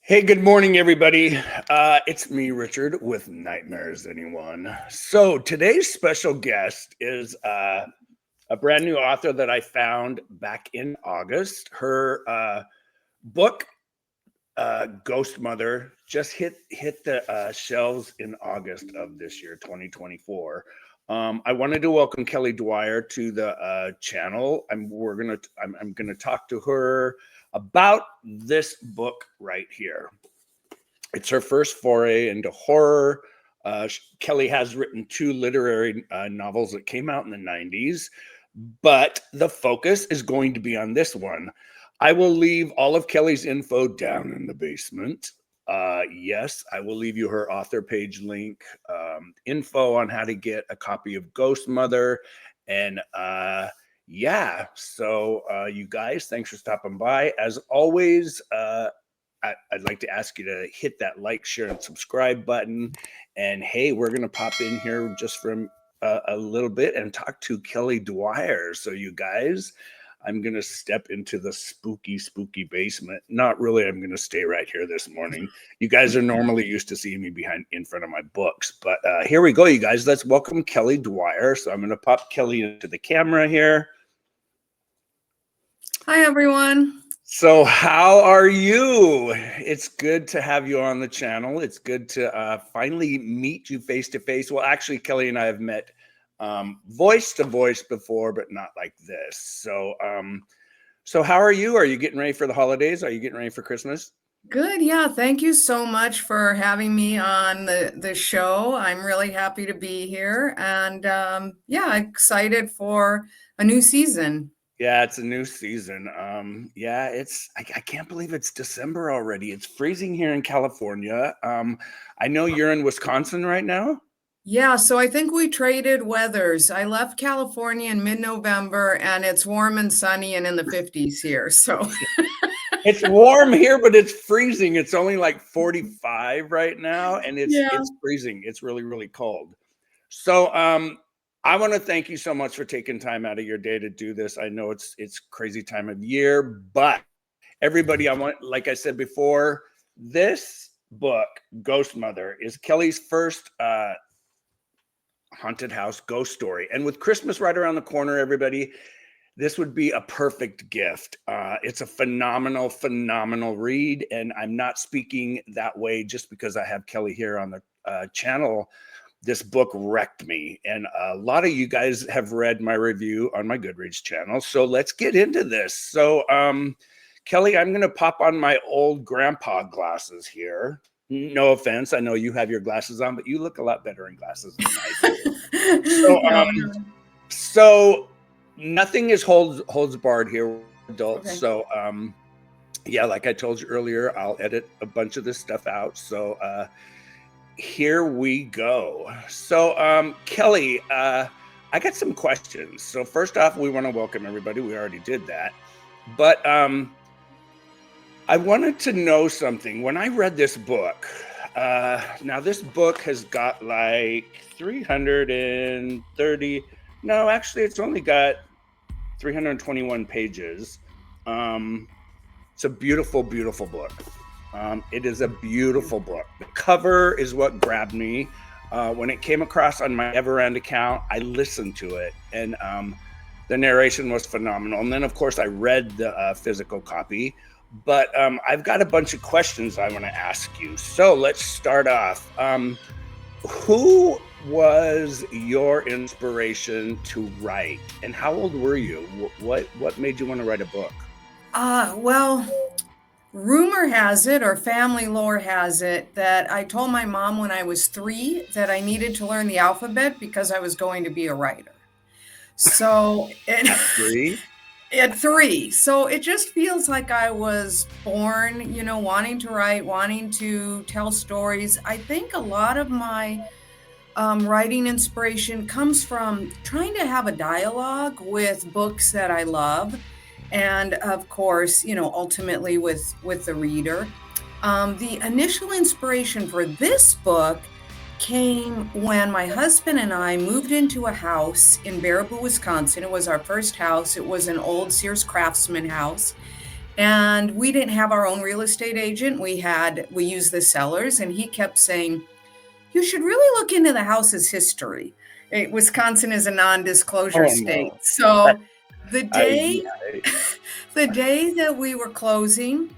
Hey, good morning, everybody. It's me, Richard, with Nightmares Anyone. So today's special guest is a brand new author that I found back in August. Her book, Ghost Mother, just hit the shelves in August of this year, 2024. I wanted to welcome Kelly Dwyer to the channel. I'm gonna talk to her about this book right here. It's her first foray into horror. Kelly has written two literary novels that came out in the 90s, but the focus is going to be on this one. I will leave all of Kelly's info down in the basement. Yes, I will leave you her author page link, info on how to get a copy of Ghost Mother, and yeah, so you guys, thanks for stopping by. As always, I'd like to ask you to hit that like, share, and subscribe button. And hey, we're going to pop in here just for a little bit and talk to Kelly Dwyer. So you guys, I'm going to step into the spooky basement. Not really. I'm going to stay right here this morning. You guys are normally used to seeing me in front of my books. But here we go, you guys. Let's welcome Kelly Dwyer. So I'm going to pop Kelly into the camera here. Hi, everyone. So how are you? It's good to have you on the channel. It's good to finally meet you face to face. Well, actually, Kelly and I have met voice to voice before, but not like this. So how are you? Are you getting ready for the holidays? Are you getting ready for Christmas? Good. Yeah. Thank you so much for having me on the show. I'm really happy to be here and yeah, excited for a new season. Yeah, it's a new season. Yeah, I can't believe it's December already. It's freezing here in California. I know you're in Wisconsin right now. Yeah. So I think we traded weathers. I left California in mid-November and it's warm and sunny and in the 50s here. So It's warm here, but it's freezing. It's only like 45 right now, and it's yeah. freezing. It's really cold. So I want to thank you so much for taking time out of your day to do this. I know it's crazy time of year, but everybody, like I said before, this book, Ghost Mother, is Kelly's first haunted house ghost story. And with Christmas right around the corner, everybody, this would be a perfect gift. It's a phenomenal read. And I'm not speaking that way just because I have Kelly here on the channel. This book wrecked me. And a lot of you guys have read my review on my Goodreads channel. So let's get into this. So Kelly, I'm going to pop on my old grandpa glasses here. No offense. I know you have your glasses on, but you look a lot better in glasses than I do. So nothing is holds barred here, adults. Okay. So yeah, like I told you earlier, I'll edit a bunch of this stuff out. So here we go. So Kelly, I got some questions. So first off, we want to welcome everybody. We already did that, but I wanted to know something. When I read this book, now this book has got like 330. No, actually, it's only got 321 pages. It's a beautiful book. It is a beautiful book. The cover is what grabbed me. When it came across on my Everend account, I listened to it, and the narration was phenomenal. And then, of course, I read the physical copy. But I've got a bunch of questions I want to ask you. So let's start off. Who was your inspiration to write, and how old were you? What made you want to write a book? Well, rumor has it, or family lore has it, that I told my mom when I was 3 that I needed to learn the alphabet because I was going to be a writer. So at 3? At 3. So it just feels like I was born, you know, wanting to write, wanting to tell stories. I think a lot of my writing inspiration comes from trying to have a dialogue with books that I love. And of course, you know, ultimately with the reader. The initial inspiration for this book came when my husband and I moved into a house in Baraboo, Wisconsin. It was our first house. It was an old Sears Craftsman house. And we didn't have our own real estate agent. We used the sellers, and he kept saying, you should really look into the house's history. Wisconsin is a non-disclosure Oh state. no. So the I day the day that we were closing,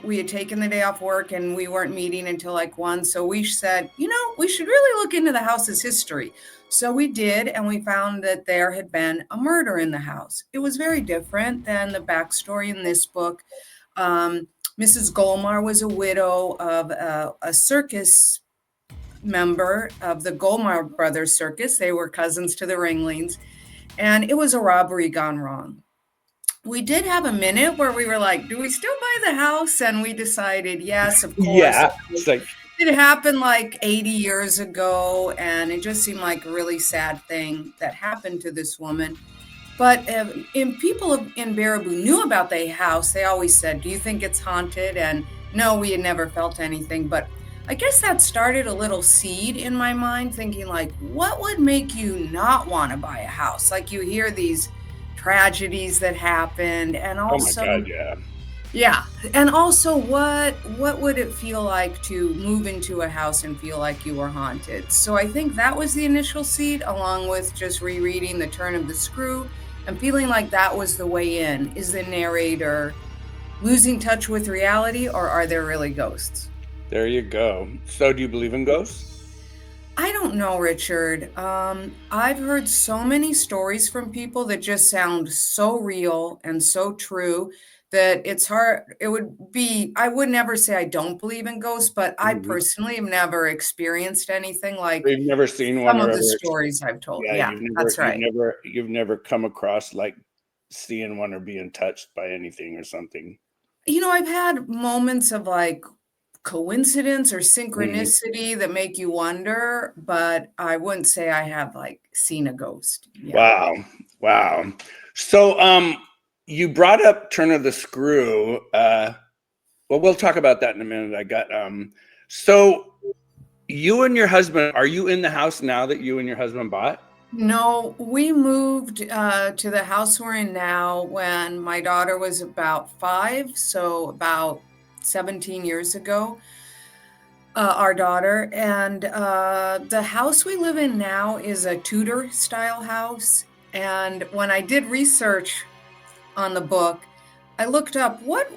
we had taken the day off work and we weren't meeting until like 1. So we said, we should really look into the house's history. So we did, and we found that there had been a murder in the house. It was very different than the backstory in this book. Mrs. Golmar was a widow of a circus member of the Golmar Brothers Circus. They were cousins to the Ringlings, and it was a robbery gone wrong. We did have a minute where we were like, do we still buy the house? And we decided, yes, of course. Yeah, it's like It happened like 80 years ago, and it just seemed like a really sad thing that happened to this woman. But people in Baraboo knew about the house. They always said, do you think it's haunted? And no, we had never felt anything. But I guess that started a little seed in my mind, thinking like, what would make you not want to buy a house? Like, you hear these tragedies that happened, and oh my also, God, yeah. yeah, and also, what would it feel like to move into a house and feel like you were haunted? So I think that was the initial seed, along with just rereading The Turn of the Screw and feeling like that was the way in. Is the narrator losing touch with reality, or are there really ghosts? There you go. So do you believe in ghosts? I don't know, Richard. I've heard so many stories from people that just sound so real and so true that it's hard. I would never say I don't believe in ghosts, but I Mhm. personally have never experienced anything like You've never seen one some or of the ever stories I've told. yeah, Yeah, that's right. you've never come across like seeing one or being touched by anything or something. I've had moments of like coincidence or Mhm. synchronicity that make you wonder, but I wouldn't say I have like seen a ghost. Yeah. Wow. Wow. So you brought up Turn of the Screw. Well, we'll talk about that in a minute. I got so you and your husband, are you in the house now that you and your husband bought? No, we moved to the house we're in now when my daughter was about 5, so about 17 years ago, our daughter. And the house we live in now is a Tudor style house. And when I did research on the book, I looked up what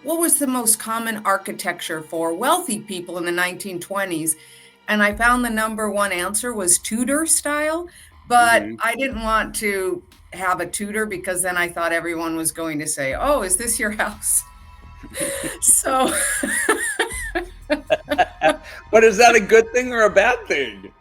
was the most common architecture for wealthy people in the 1920s, and I found the number one answer was Tudor style, but Mhm. I didn't want to have a Tudor because then I thought everyone was going to say, "Oh, is this your house?" So, But is that a good thing or a bad thing?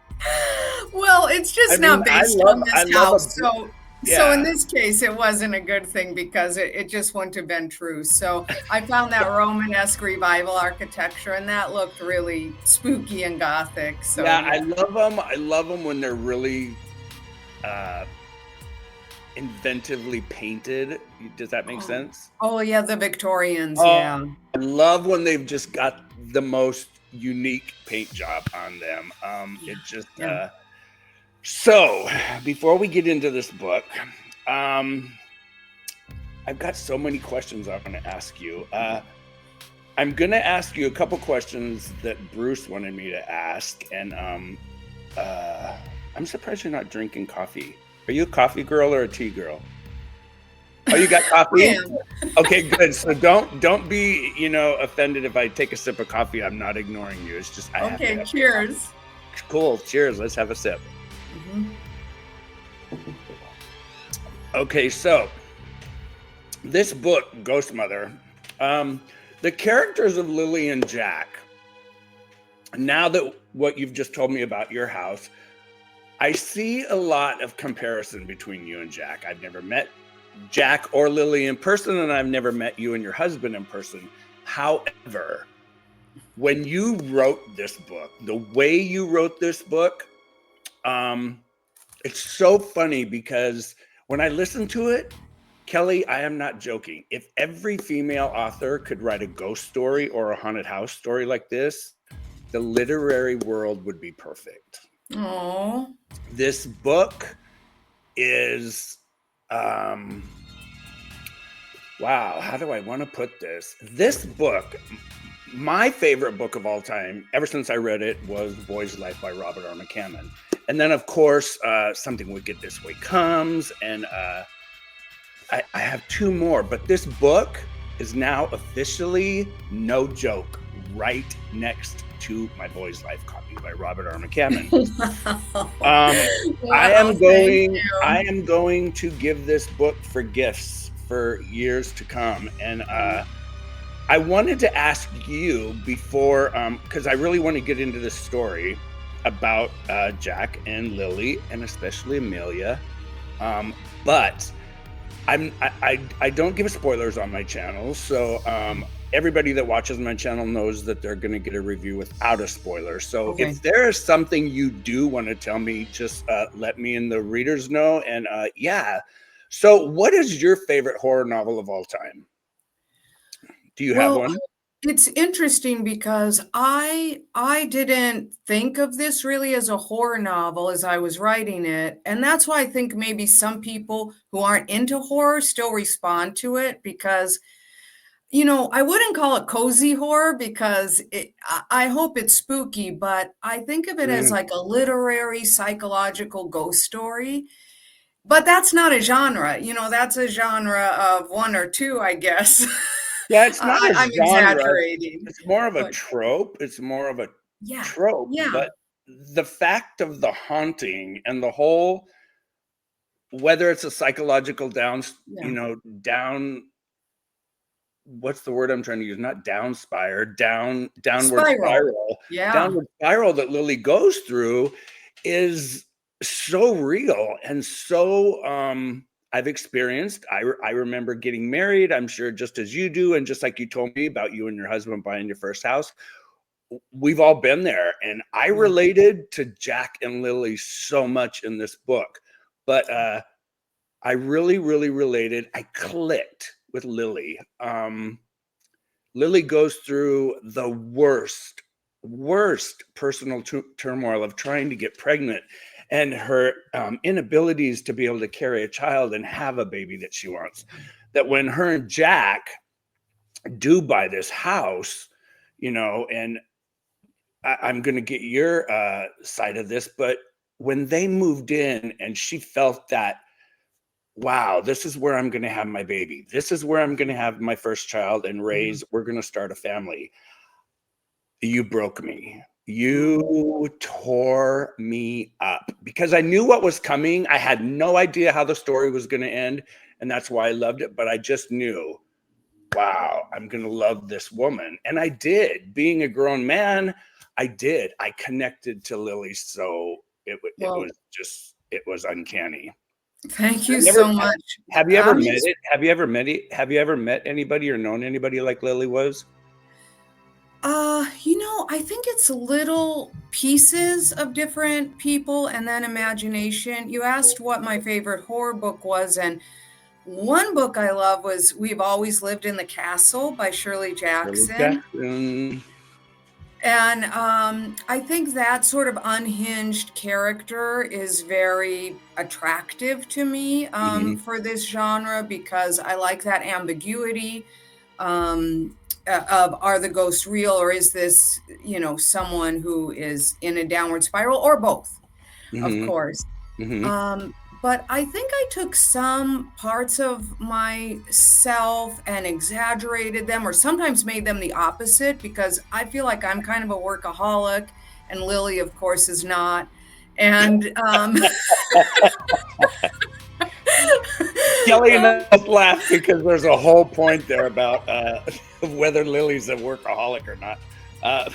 well, it's I just mean, not based on I this love a house. bl So in yeah. this case, it wasn't a good thing because it just wouldn't have been true. So I found that Romanesque revival architecture, and that looked really spooky and gothic. So Yeah, yeah. I love them when they're really, uh, inventively painted. Does that make Oh, sense? oh yeah, the Victorians. Oh, Yeah. I love when they've just got the most unique paint job on them. Yeah. It just, Yeah. so before we get into this book, um, I've got so many questions I want to ask you. I'm gonna ask you a couple questions that Bruce wanted me to ask, and uh, I'm surprised you're not drinking coffee. Are you a coffee girl or a tea girl? Oh, you got coffee? Yeah. Okay, good. So don't be, offended if I take a sip of coffee. I'm not ignoring you. It's just I have to Okay. have Cheers. cool. Cheers. Let's have a sip. Mhm. Okay, so this book, Ghost Mother, um, the characters of Lily and Jack. Now that what you've just told me about your house, I see a lot of comparison between you and Jack. I've never met Jack or Lily in person, and I've never met you and your husband in person. However, when you wrote this book, the way you wrote this book, um, it's so funny because when I listen to it, Kelly, I am not joking. If every female author could write a ghost story or a haunted house story like this, the literary world would be perfect. Oh. This book is um Wow, how do I want to put this? This book, my favorite book of all time, ever since I read it, was Boy's Life by Robert R. McCammon. And then, of course, Something Wicked This Way Comes, and I have two more, but this book is now officially, no joke, right next to My Boy's Life copy by Robert R. McCammon. I Wow, am thank going I you. am going to give this book for gifts for years to come. And I wanted to ask you before, because I really want to get into this story about Jack and Lily, and especially Amelia. But I don't give spoilers on my channel, so everybody that watches my channel knows that they're going to get a review without a spoiler. So Okay. if there is something you do want to tell me, just let me and the readers know. And yeah, so what is your favorite horror novel of all time? Do you have Well, one? it's interesting because I didn't think of this really as a horror novel as I was writing it, and that's why I think maybe some people who aren't into horror still respond to it because, I wouldn't call it cozy horror because I hope it's spooky, but I think of it as Mm. like a literary psychological ghost story. But that's not a genre, that's a genre of 1 or 2, I guess. Yeah, it's not a I'm genre. exaggerating, It's more of a but trope. It's more of a yeah, trope, yeah, but the fact of the haunting and the whole, whether it's a psychological yeah. down, what's the word I'm trying to use? Not downspire, Spiral. Yeah, downward spiral that Lily goes through is so real and so I've experienced. I remember getting married, I'm sure just as you do, and just like you told me about you and your husband buying your first house. We've all been there, and I yeah. related to Jack and Lily so much in this book. But I really, really related. I clicked with Lily. Lily goes through the worst personal turmoil of trying to get pregnant, and her inabilities to be able to carry a child and have a baby that she wants. That when her and Jack do buy this house, and I'm going to get your side of this, but when they moved in and she felt that, wow, this is where I'm going to have my baby. This is where I'm going to have my first child and Mhm, raise. We're going to start a family. You broke me. mm. You tore me up because I knew what was coming. I had no idea how the story was going to end. And that's why I loved it. But I just knew, wow, I'm going to love this woman. And I did. Being a grown man, I did. I connected to Lily. So it Well, was it was uncanny. thank Have you you ever so much. have you ever I'm met ex it? Have you ever met anybody or known anybody like Lily was? I think it's little pieces of different people and then imagination. You asked what my favorite horror book was, and one book I love was We've Always Lived in the Castle by Shirley Shirley Jackson. Jackson. And I think that sort of unhinged character is very attractive to me Mhm, for this genre because I like that ambiguity um, of are the ghosts real or is this, someone who is in a downward spiral or both, of mhm, course. mhm, But I think I took some parts of myself and exaggerated them, or sometimes made them the opposite, because I feel like I'm kind of a workaholic, and Lily, of course, is not. And Kelly and I both laugh because there's a whole point there about whether Lily's a workaholic or not. Uh,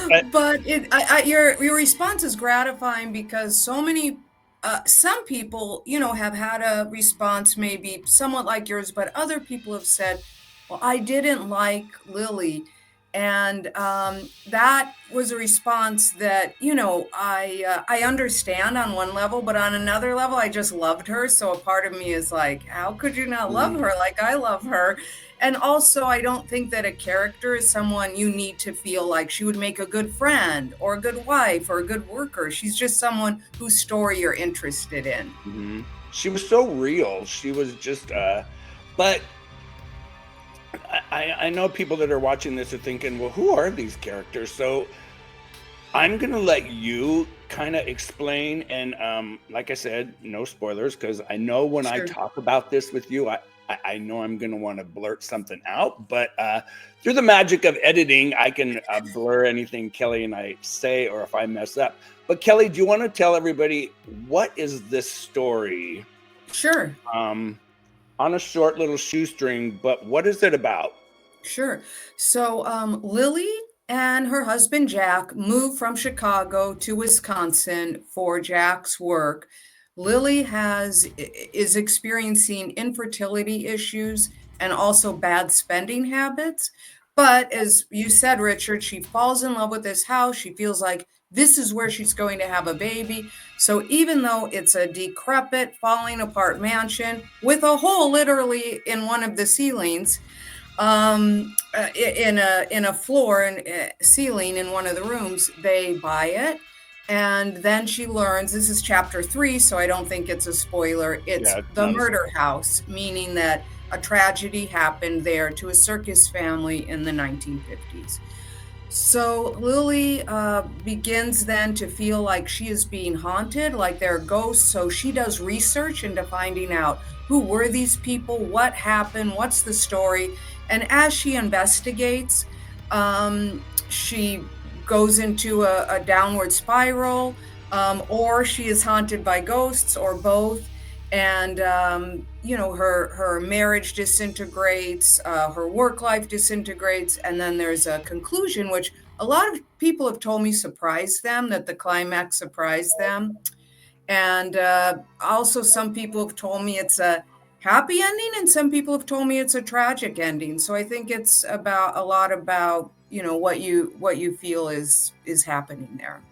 but but your response is gratifying because so many some people have had a response maybe somewhat like yours, but other people have said, well, I didn't like Lily, and that was a response that I understand on one level, but on another level I just loved her, so a part of me is like, how could you not love mm, her like I love her? And also, I don't think that a character is someone you need to feel like she would make a good friend or a good wife or a good worker. She's just someone whose story you're interested in. mhm. She was so real. She was just, but I know people that are watching this are thinking, well, who are these characters? So I'm gonna let you kind of explain, and like I said, no spoilers, because I know when I Sure. talk about this with you, I know I'm gonna want to blurt something out, but through the magic of editing, I can blur anything Kelly and I say, or if I mess up. But Kelly, do you want to tell everybody what is this story? Sure. Um, on a short little shoestring, but what is it about? Sure. So, Lily and her husband Jack moved from Chicago to Wisconsin for Jack's work. Lily is experiencing infertility issues and also bad spending habits. But as you said, Richard, she falls in love with this house. She feels like this is where she's going to have a baby. So even though it's a decrepit, falling apart mansion with a hole literally in one of the ceilings, in a floor and ceiling in one of the rooms, they buy it, and then she learns, this is chapter 3, so I don't think it's a spoiler, Yeah, it's it's the not a murder spoiler. house, meaning that a tragedy happened there to a circus family in the 1950s. So Lily begins then to feel like she is being haunted, like there are ghosts. So she does research into finding out who were these people, what happened, what's the story. And as she investigates, she goes into a downward spiral, or she is haunted by ghosts, or both. And her marriage disintegrates, her work life disintegrates, and then there's a conclusion which a lot of people have told me surprised them, that the climax surprised them. And also some people have told me it's a happy ending, and some people have told me it's a tragic ending. So I think it's about a lot about what you feel is happening there.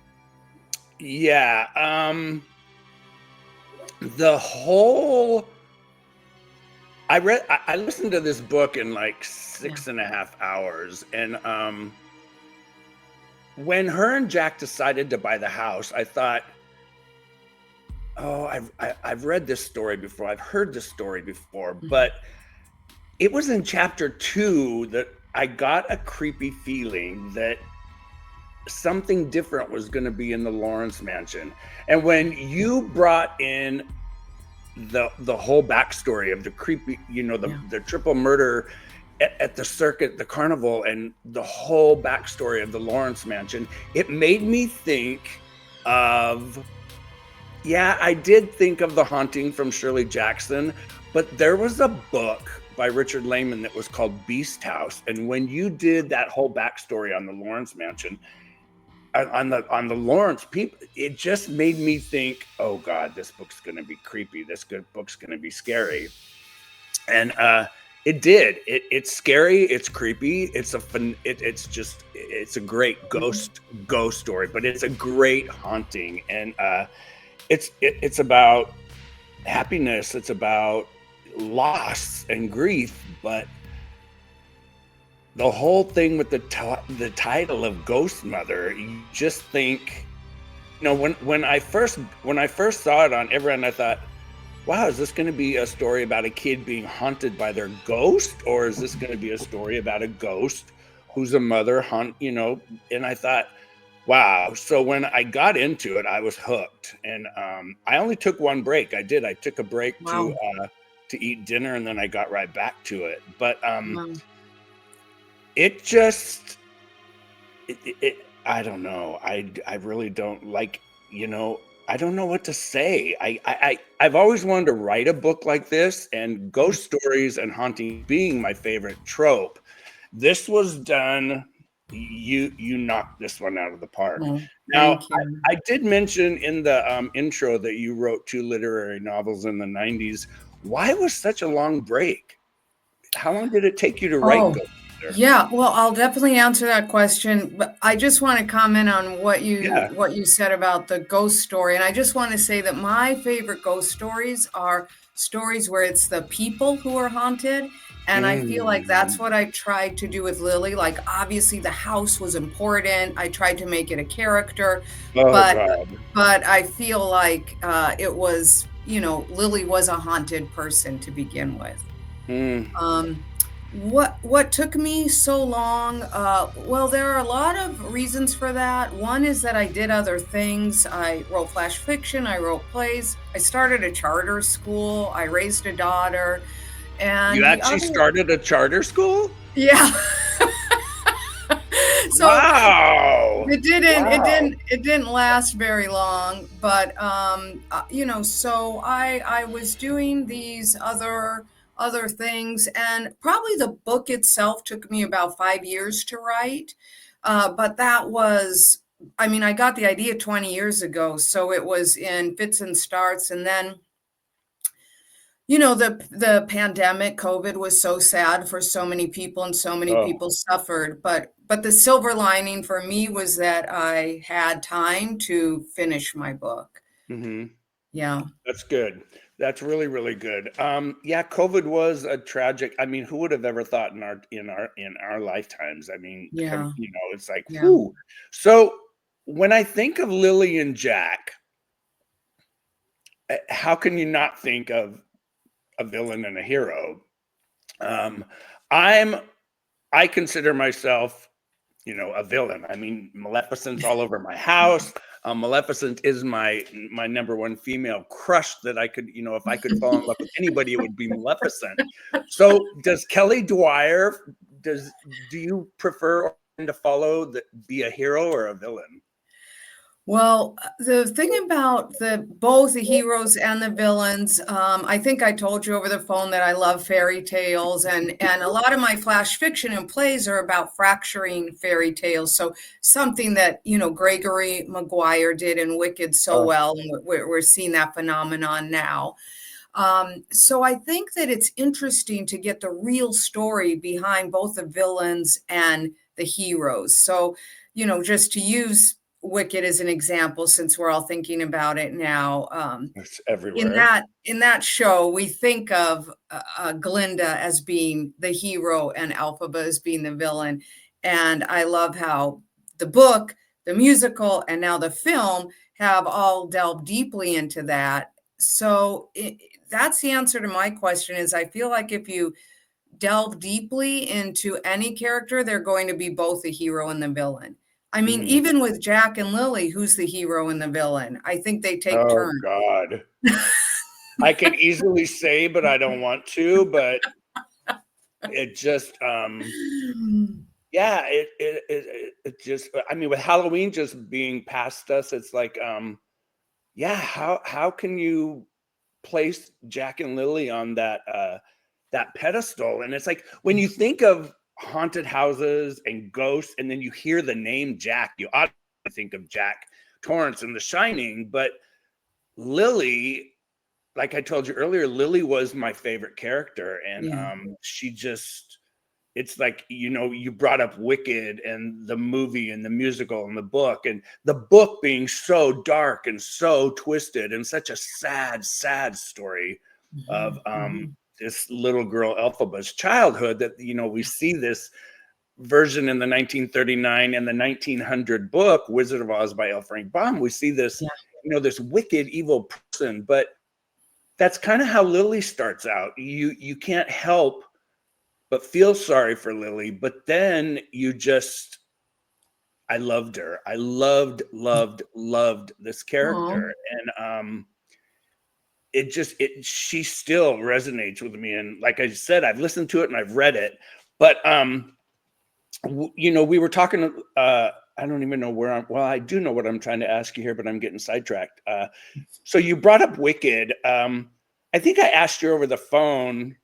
Yeah, the whole I listened to this book in like Yeah. 6.5 hours, and when her and Jack decided to buy the house, I thought, oh, I've read this story before, I've heard this story before, Mhm. but it was in chapter 2 that I got a creepy feeling that something different was going to be in the Lawrence mansion. And when you brought in the whole backstory of the creepy, Yeah. the triple murder at the circuit, the carnival, and the whole backstory of the Lawrence mansion, it made me think of, yeah, I did think of The Haunting from Shirley Jackson, but there was a book by Richard Lehman that was called Beast House. And when you did that whole backstory on the Lawrence mansion, on the Lawrence people, it just made me think, oh God, this book's gonna be creepy. This good book's gonna be scary. And it did. It's scary, it's creepy, it's a great Mhm. ghost story, but it's a great haunting. And it's about happiness, it's about loss and grief, but the whole thing with the title of Ghost Mother, you just think, when I first saw it on everyone, I thought, wow, is this going to be a story about a kid being haunted by their ghost, or is this going to be a story about a ghost who's a mother And I thought, wow. So when I got into it, I was hooked, and I only took one break. I took a break Wow. to eat dinner, and then I got right back to it. But Wow. it just I don't know. I really don't like, I don't know what to say. I've always wanted to write a book like this, and Yeah. ghost stories and haunting being my favorite trope. This was done. You knocked this one out of the park. Well, Now, thank you. I did mention in the intro that you wrote 2 literary novels in the '90s. Why was such a long break? How long did it take you to write Oh, Ghost Mother? yeah, well, I'll definitely answer that question, but I just wanna comment on Yeah. what you said about the ghost story, and I just wanna say that my favorite ghost stories are stories where it's the people who are haunted, and I feel like that's Mm. what I tried to do with Lily. Like, obviously, the house was important, I tried to make it a character, Oh but God. I feel like, it was Lily was a haunted person to begin with. Mm. Um What took me so long? Well, there are a lot of reasons for that. One is that I did other things. I wrote flash fiction, I wrote plays, I started a charter school, I raised a daughter, You and the actually other, started a charter school? yeah. So Wow. Wow. it didn't last very long, but so I was doing these other things, and probably the book itself took me about 5 years to write. But that was, I mean, I got the idea 20 years ago, so it was in fits and starts, and then the pandemic, COVID was so sad for so many people and so many Oh, people suffered, but the silver lining for me was that I had time to finish my book. mhm. Yeah. That's good. That's really, really good. Yeah, COVID was a tragic. I mean, who would have ever thought in our lifetimes? I mean, Yeah. it's like, Yeah. whoo. So when I think of Lily and Jack, how can you not think of a villain and a hero? Um, I'm I consider myself, a villain. I mean, Maleficent's all over my house. Maleficent is my number one female crush that I could, if I could fall in love with anybody, it would be Maleficent. So, does Kelly Dwyer? Does do you prefer to be a hero or a villain? Well, the thing about both the heroes and the villains, I think I told you over the phone that I love fairy tales, and a lot of my flash fiction and plays are about fracturing fairy tales. So something that Gregory Maguire did in Wicked so Oh, well, and we're seeing that phenomenon now. So I think that it's interesting to get the real story behind both the villains and the heroes. So, just to use Wicked as an example, since we're all thinking about it now, it's in everywhere. that show, we think of Glinda as being the hero and Elphaba as being the villain. And I love how the book, the musical, and now the film have all delved deeply into that. So that's the answer to my question. Is I feel like if you delve deeply into any character, they're going to be both the hero and the villain. I mean, Mhm. even with Jack and Lily, who's the hero and the villain? I think they take Oh turns. God, I could easily say, but I don't want to. But it just, yeah, it just. I mean, with Halloween just being past us, it's like, yeah, how can you place Jack and Lily on that pedestal? And it's like when you think of haunted houses and ghosts, and then you hear the name Jack, you automatically think of Jack Torrance in The Shining. But Lily, like I told you earlier, Lily was my favorite character, and Yeah. she just. It's like, you brought up Wicked and the movie and the musical and the book, and the book being so dark and so twisted and such a sad, sad story of Mhm, mhm. this little girl Elphaba's childhood, that we see this version in the 1939 and the 1900 book Wizard of Oz by L. Frank Baum. We see this, Yeah. this wicked, evil person, but that's kind of how Lily starts out. You can't help but feel sorry for Lily. But then I loved her. I loved, loved, loved this Aw. character. And she still resonates with me. And like I said, I've listened to it and I've read it. But we were talking, I don't even know well, I do know what I'm trying to ask you here, but I'm getting sidetracked. So you brought up Wicked. I think I asked you over the phone.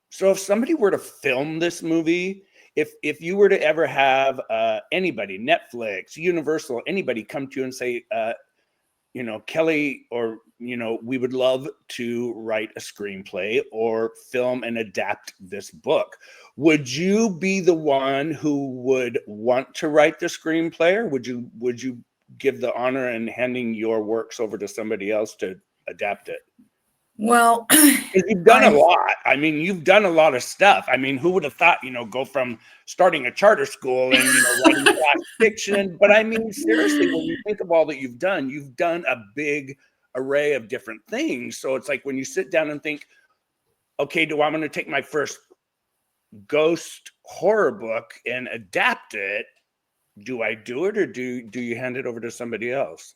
So if somebody were to film this movie, if you were to ever have anybody, Netflix, Universal, anybody come to you and say, Kelly, or we would love to write a screenplay or film and adapt this book. Would you be the one who would want to write the screenplay, or would you give the honor in handing your works over to somebody else to adapt it? Well, 'Cause you've done a I lot. I mean, you've done a lot of stuff. I mean, who would have thought, go from starting a charter school and, writing flash fiction? But I mean, seriously, when you think of all that you've done a big array of different things. So it's like when you sit down and think, okay, do I want to take my first ghost horror book and adapt it, do I do it, or do you hand it over to somebody else?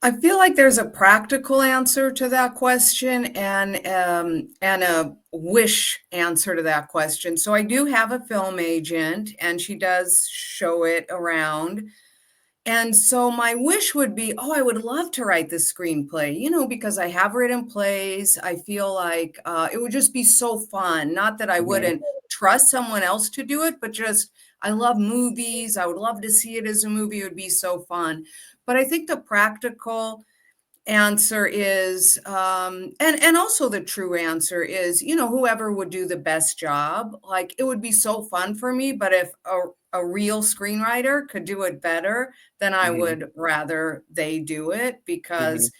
I feel like there's a practical answer to that question and a wish answer to that question. So I do have a film agent, and she does show it around. And so my wish would be, oh, I would love to write this screenplay, because I have written plays. I feel like it would just be so fun. Not that I Mhm, wouldn't trust someone else to do it, but just I love movies. I would love to see it as a movie. It would be so fun. But I think the practical answer is and also the true answer is, whoever would do the best job. Like, it would be so fun for me, but if a real screenwriter could do it better, then I mhm, would rather they do it, mhm, because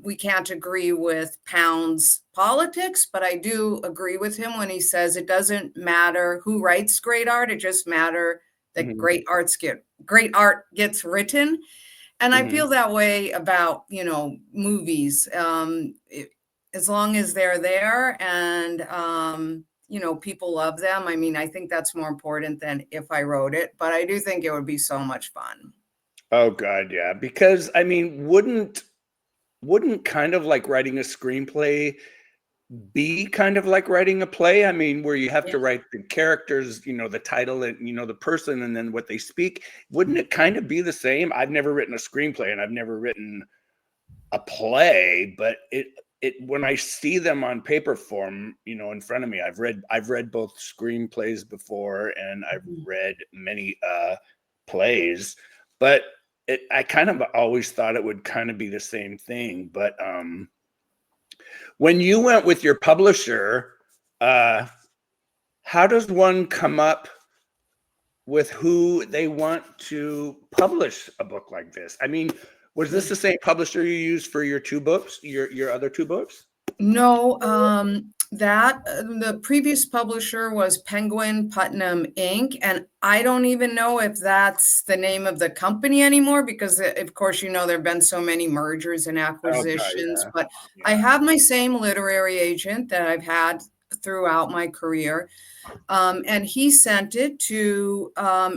we can't agree with Pound's politics, but I do agree with him when he says it doesn't matter who writes great art, it just matter that mhm, great art gets written. And I mhm. feel that way about, movies. As long as they're there and, people love them. I mean, I think that's more important than if I wrote it, but I do think it would be so much fun. Oh god, yeah, because I mean, wouldn't kind of like writing a screenplay be kind of like writing a play? I mean, where you have Yeah. to write the characters, the title and the person and then what they speak. Wouldn't it kind of be the same? I've never written a screenplay and I've never written a play, but it when I see them on paper form, in front of me, I've read both screenplays before and I've Mhm. read many plays, but I kind of always thought it would kind of be the same thing. But when you went with your publisher, uh, how does one come up with who they want to publish a book like this? I mean, was this the same publisher you used for your two books, your other two books? No, the previous publisher was Penguin Putnam Inc., and I don't even know if that's the name of the company anymore, because, of course, there have been so many mergers and Oh god, acquisitions. yeah, But I yeah. have my same literary agent that I've had throughout my career, and he sent it to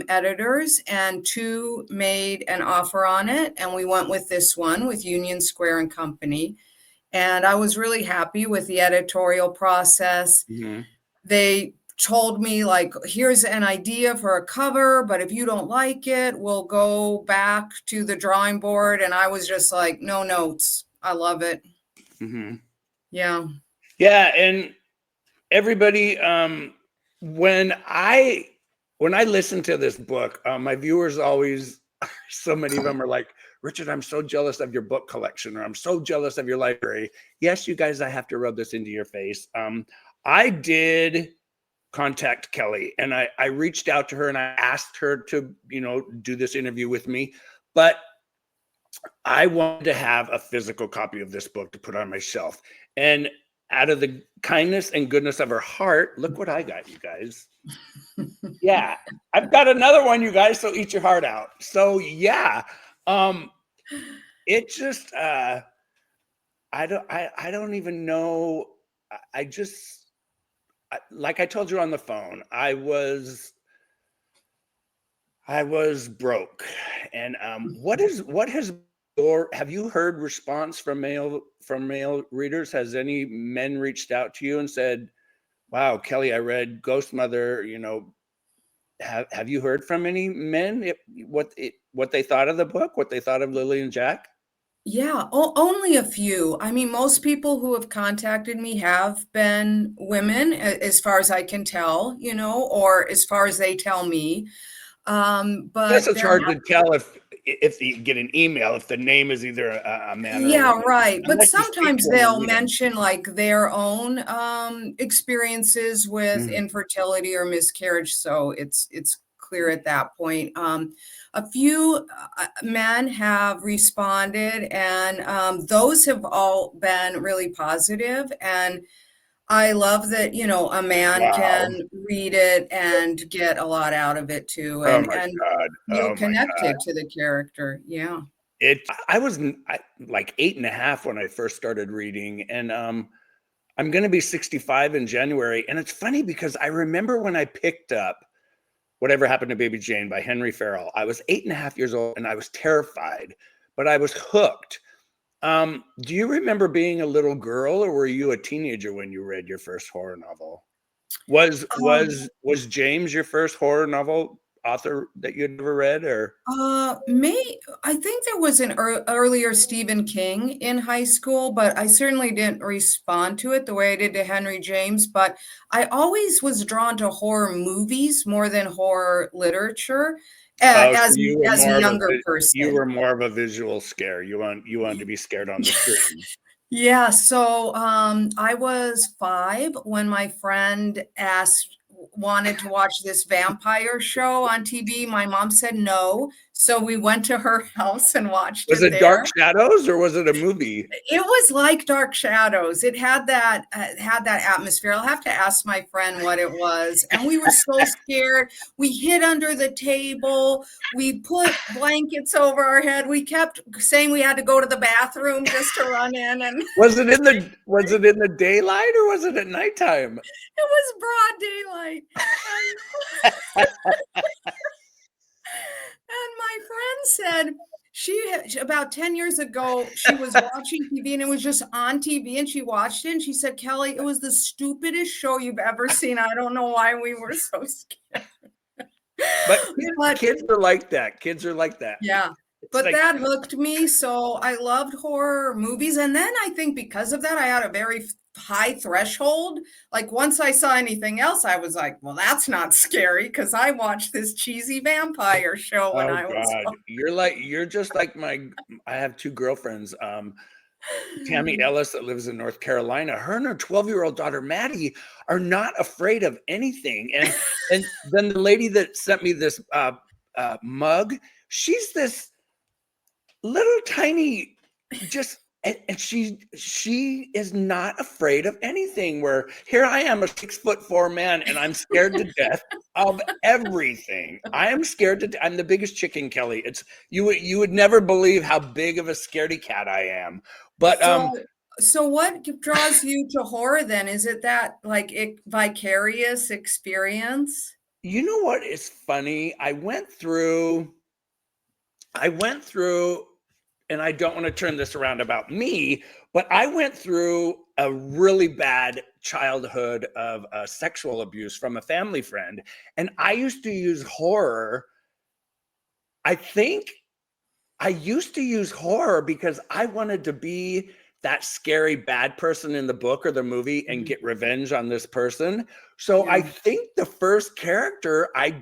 editors, and two made an offer on it, and we went with this one with Union Square and Company. And I was really happy with the editorial process. Mhm, They told me, like, here's an idea for a cover, but if you don't like it, we'll go back to the drawing board. And I was just like, no notes. I love it. mhm. Yeah. Yeah, and everybody, when I when I listen to this book, my viewers always, so many of them are like, "Richard, I'm so jealous of your book collection," or "I'm so jealous of your library." Yes, you guys, I have to rub this into your face. I did contact Kelly, and I reached out to her and I asked her to, do this interview with me, but I wanted to have a physical copy of this book to put on my shelf. And out of the kindness and goodness of her heart, look what I got, you guys. Yeah, I've got another one, you guys. So eat your heart out. So yeah, um, it just I don't even know. I just like I told you on the phone, I was broke. And what has or have you heard response from male readers? Has any men reached out to you and said, "Wow, Kelly, I read Ghost Mother," have you heard from any men what they thought of the book, what they thought of Lily and Jack? Yeah, only a few. I mean, most people who have contacted me have been women, as far as I can tell, or as far as they tell me. I guess But it's there hard to tell if you get an email if the name is either a man or a Yeah, woman, right. But unless you speak sometimes to them and they'll meet them. mention like their own experiences with Mhm. infertility or miscarriage, so it's clear at that point. A few men have responded, and those have all been really positive. And I love that, a man Wow. can read it and get a lot out of it too, Oh and my god. feel Oh my god. connected to the character. Yeah. I was like 8 and a half when I first started reading, and I'm going to be 65 in January. And it's funny because I remember when I picked up Whatever Happened to Baby Jane by Henry Farrell. I was 8.5 years old and I was terrified, but I was hooked. Do you remember being a little girl, or were you a teenager when you read your first horror novel? Was Um, was was James your first horror novel author that you'd ever read, or May I think there was an earlier Stephen King in high school, but I certainly didn't respond to it the way I did to Henry James. But I always was drawn to horror movies more than horror literature oh, so as as a younger you person. were more of a visual scare. You wanted to be scared on the screen. Yeah, so I was 5 when my friend wanted to watch this vampire show on TV. My mom said no, so we went to her house and watched Was it it Dark there. Shadows or was it a movie? It was like Dark Shadows. It had that atmosphere. I'll have to ask my friend what it was. And we were so scared. We hid under the table. We put blankets over our head. We kept saying we had to go to the bathroom just to run in, and Was it in the daylight or was it at nighttime? it was broad daylight. And my friend said about 10 years ago, she was watching TV and it was just on TV and she watched it and she said, Kelly, it was the stupidest show you've ever seen. I don't know why we were so scared. But But kids are like that. Kids are like that. yeah, It's but like, that hooked me. So I loved horror movies. And then I think because of that, I had a very high threshold. Like once I saw anything else, I was like, well, that's not scary because I watched this cheesy vampire show when oh I was God, you're just like I have two girlfriends. Tammy Ellis that lives in North Carolina, her and her 12-year-old daughter Maddie are not afraid of anything. And then the lady that sent me this mug, she's this little tiny, just and she is not afraid of anything. Where here I am, a 6'4" man, and I'm scared to death of everything. I am scared to. I'm the biggest chicken, Kelly. It's you would never believe how big of a scaredy cat I am. But So what draws you to horror then? Is it that like vicarious experience? you know what is funny? I went through, and I don't want to turn this around about me, but I went through a really bad childhood of sexual abuse from a family friend. And I used to use horror. I think I used to use horror because I wanted to be that scary bad person in the book or the movie and Mhm. get revenge on this person. So I Yeah. think the first character I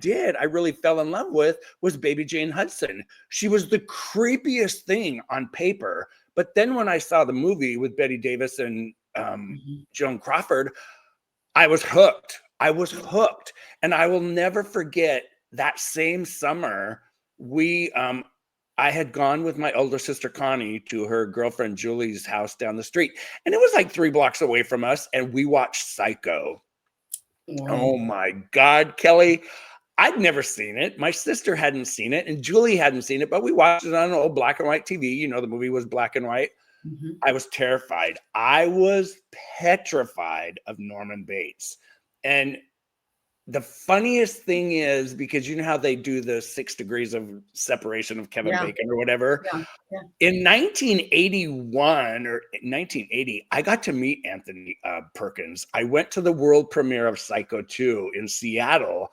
really fell in love with was Baby Jane Hudson. She was the creepiest thing on paper. But then when I saw the movie with Betty Davis and Mhm. Joan Crawford, I was hooked. I was hooked. And I will never forget that same summer, we I had gone with my older sister Connie to her girlfriend Julie's house down the street. And it was like 3 blocks away from us. And we watched Psycho. Whoa. Oh my God, Kelly. I'd never seen it. My sister hadn't seen it, and Julie hadn't seen it, but we watched it on an old black and white TV. You know, the movie was black and white. Mhm. I was terrified. I was petrified of Norman Bates. And the funniest thing is, because you know how they do the 6 degrees of separation of Kevin Yeah. Bacon or whatever. Yeah. Yeah. In 1981 or 1980, I got to meet Anthony Perkins. I went to the world premiere of Psycho 2 in Seattle.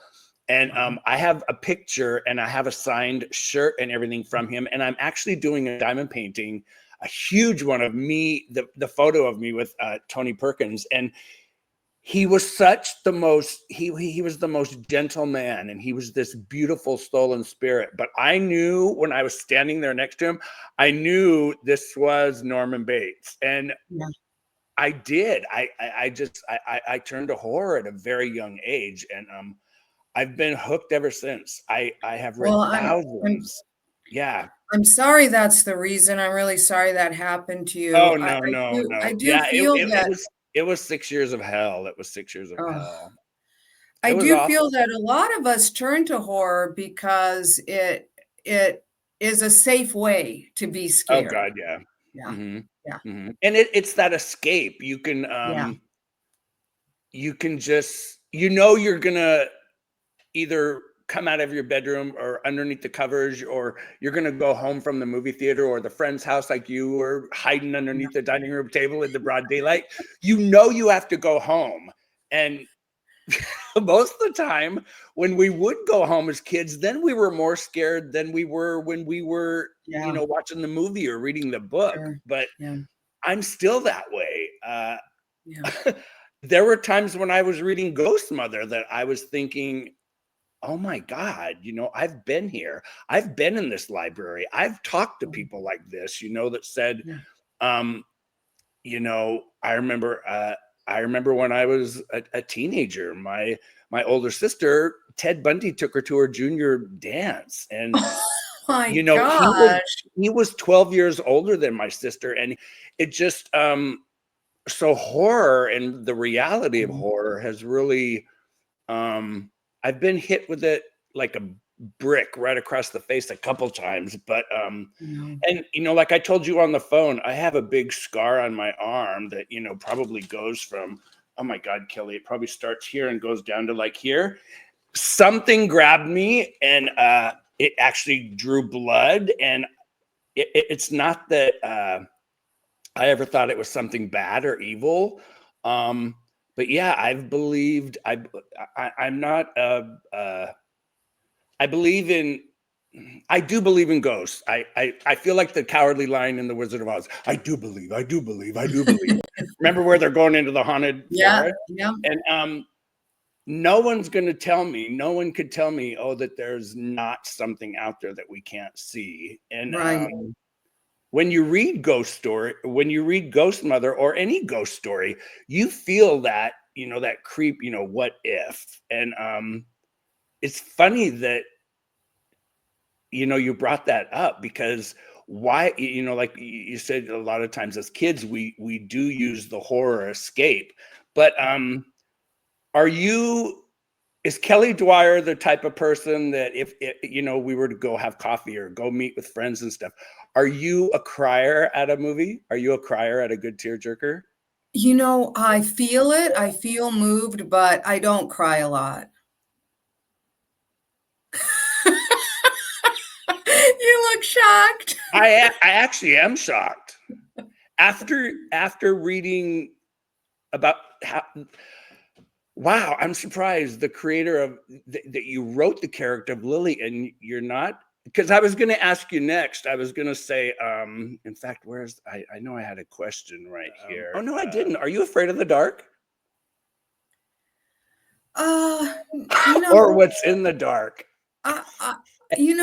And Wow. I have a picture and I have a signed shirt and everything from him. And I'm actually doing a diamond painting, a huge one of me, the photo of me with Tony Perkins. And he was he was the most gentle man, and he was this beautiful stolen spirit. But I knew when I was standing there next to him, I knew this was Norman Bates. And Yeah. I did. I turned to horror at a very young age, and I've been hooked ever since. I have read Well, I'm thousands. Yeah. I'm sorry that's the reason. I'm really sorry that happened to Oh, you. no, no, I no. do Yeah, feel that it was 6 years of hell. It was 6 years of oh, hell. I It was do feel awful. that a lot of us turn to horror because it is a safe way to be Oh scared. God, yeah. Yeah. Mhm, Yeah. mhm. And it's that escape. You can Yeah. you can just, you're gonna either come out of your bedroom or underneath the covers, or you're going to go home from the movie theater or the friend's house, like you were hiding underneath the dining room table in the broad daylight. You have to go home. And most of the time when we would go home as kids, then we were more scared than we were when we were, watching the movie or reading the book. Sure. But Yeah. I'm still that way. Yeah. There were times when I was reading Ghost Mother that I was thinking, oh my God, I've been here. I've been in this library. I've talked to people like this, that said, I remember when I was a teenager, my older sister, Ted Bundy, took her to her junior dance. And, My gosh. he was 12 years older than my sister. And it just, so horror and the reality of horror has really, I've been hit with it like a brick right across the face a couple times, but and like I told you on the phone, I have a big scar on my arm that probably goes from, oh my God, Kelly, it probably starts here and goes down to like here. Something grabbed me and it actually drew blood, and it's not that I ever thought it was something bad or evil. But yeah, I've believed I'm not I do believe in ghosts. I feel like the Cowardly Lion in the Wizard of Oz. I do believe. Remember where they're going into the haunted forest? Yeah. And no one could tell me, oh, that there's not something out there that we can't see. And Right. when you read Ghost Mother or any ghost story, you feel that, that creep, what if? And it's funny that, you brought that up, because why, like you said, a lot of times as kids, we do use the horror escape. But is Kelly Dwyer the type of person that if we were to go have coffee or go meet with friends and stuff, are you a crier at a movie? Are you a crier at a good tearjerker? I feel it. I feel moved, but I don't cry a lot. You look shocked. I actually am shocked. After reading about how, wow, I'm surprised the creator of that you wrote the character of Lily, and you're not, because I was going to ask you next. I was going to say, in fact, I know I had a question right here. Oh no, I didn't. Are you afraid of the dark? Or what's in the dark? You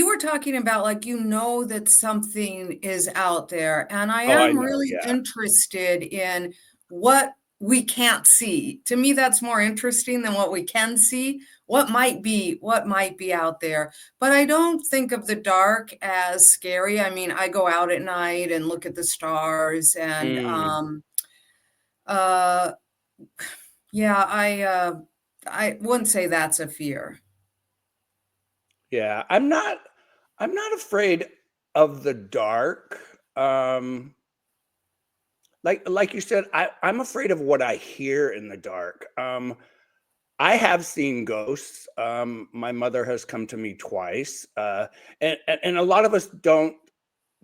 were talking about like, that something is out there, and I am really interested in what we can't see. To me, that's more interesting than what we can see. What might be out there. But I don't think of the dark as scary. I mean, I go out at night and look at the stars, and yeah, I wouldn't say that's a fear. Yeah, I'm not afraid of the dark. Like you said, I'm afraid of what I hear in the dark. I have seen ghosts. My mother has come to me twice. And a lot of us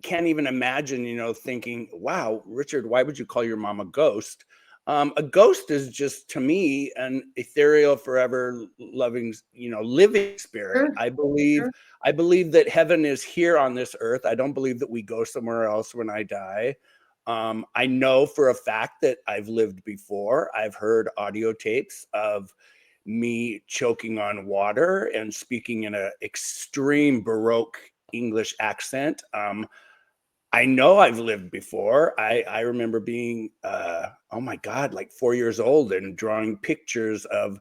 can't even imagine, thinking, wow, Richard, why would you call your mom a ghost? A ghost is just, to me, an ethereal, forever loving, living spirit. Sure. I believe that heaven is here on this earth. I don't believe that we go somewhere else when I die. I know for a fact that I've lived before. I've heard audio tapes of me choking on water and speaking in an extreme Baroque English accent. I know I've lived before. I remember being, oh my God, like 4 years old and drawing pictures of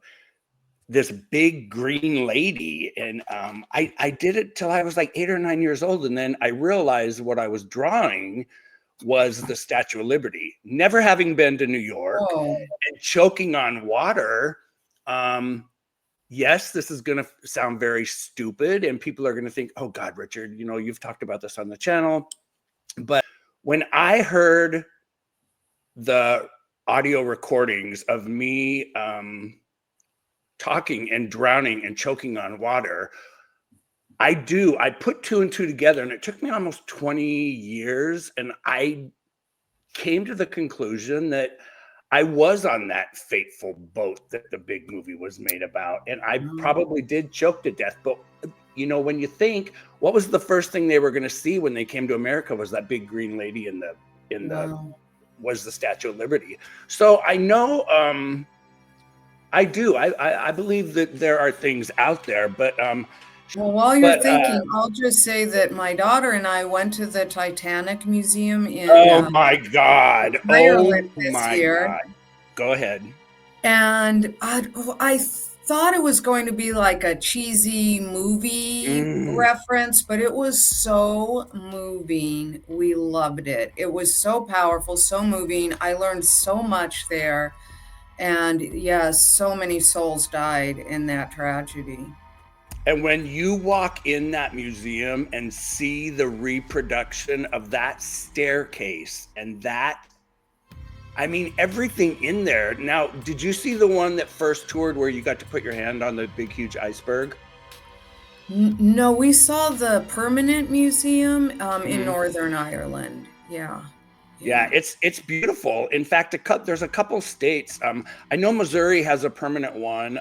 this big green lady. And I did it till I was like 8 or 9 years old. And then I realized what I was drawing was the Statue of Liberty. Never having been to New York and choking on water. Yes, this is going to sound very stupid, and people are going to think, oh God, Richard, you've talked about this on the channel. But when I heard the audio recordings of me talking and drowning and choking on water. I put two and two together, and it took me almost 20 years, and I came to the conclusion that I was on that fateful boat that the big movie was made about, and I probably did choke to death. But you know, when you think, what was the first thing they were going to see when they came to America was that big green lady in the was the Statue of Liberty. So I know, I believe that there are things out there, but well, while you're thinking, I'll just say that my daughter and I went to the Titanic Museum in oh my God. Ireland Oh this my year. God. Go ahead. And I thought it was going to be like a cheesy movie reference, but it was so moving. We loved it. It was so powerful, so moving. I learned so much there. And yes, so many souls died in that tragedy. And when you walk in that museum and see the reproduction of that staircase and that, I mean, everything in there. Now, did you see the one that first toured where you got to put your hand on the big, huge iceberg? No, we saw the permanent museum in Northern Ireland. Yeah. Yeah, it's beautiful. In fact, there's a couple states. I know Missouri has a permanent one,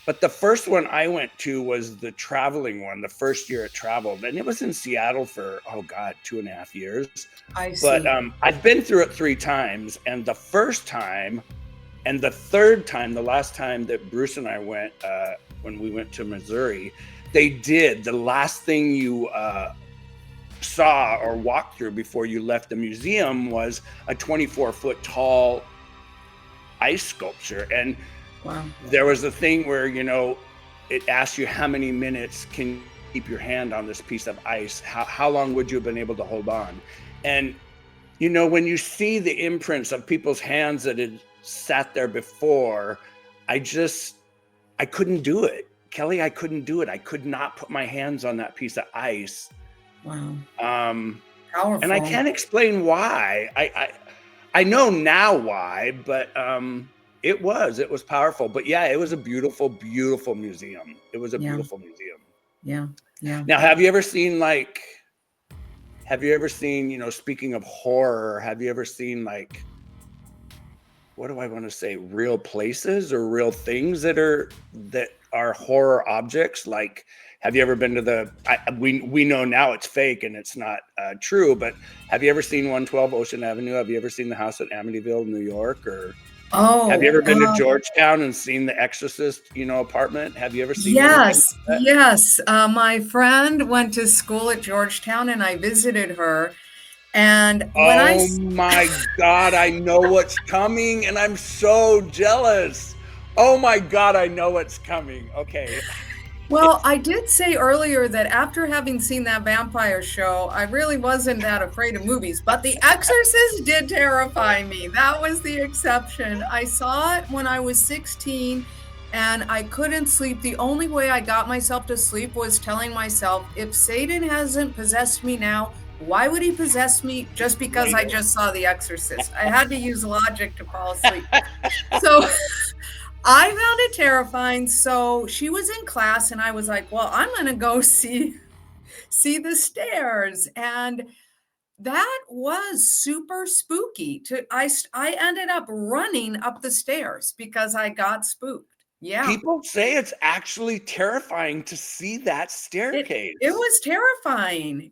but the first one I went to was the traveling one. The first year it traveled, and it was in Seattle for 2.5 years. I see. But I've been through it 3 times, and the first time and the third time, the last time that Bruce and I went, when we went to Missouri, they did the last thing you saw or walked through before you left the museum was a 24-foot tall ice sculpture. And there was a thing where, you know, it asked you how many minutes can you keep your hand on this piece of ice? How long would you have been able to hold on? And, you know, when you see the imprints of people's hands that had sat there before, I couldn't do it. Kelly, I couldn't do it. I could not put my hands on that piece of ice. Wow. Powerful. And I can't explain why. I know now why, but it was powerful. But yeah, it was a beautiful, beautiful museum. It was a beautiful museum. Yeah. Yeah. Now, have you ever seen, you know, speaking of horror, have you ever seen, like, what do I want to say, real places or real things that are horror objects? Like, have you ever been to we know now it's fake and it's not true, but have you ever seen 112 Ocean Avenue? Have you ever seen the house at Amityville, New York? Or have you ever been to Georgetown and seen the Exorcist, you know, apartment? Have you ever seen Yes, yes. My friend went to school at Georgetown and I visited her. And when my God, I know what's coming and I'm so jealous. Oh my God, I know what's coming. Okay. Well, I did say earlier that after having seen that vampire show, I really wasn't that afraid of movies, but The Exorcist did terrify me. That was the exception. I saw it when I was 16 and I couldn't sleep. The only way I got myself to sleep was telling myself, if Satan hasn't possessed me now, why would he possess me just because I just saw The Exorcist? I had to use logic to fall asleep. So I found it terrifying. So she was in class and I was like, well, I'm going to go see the stairs. And that was super spooky. I ended up running up the stairs because I got spooked. Yeah. People say it's actually terrifying to see that staircase. It was terrifying.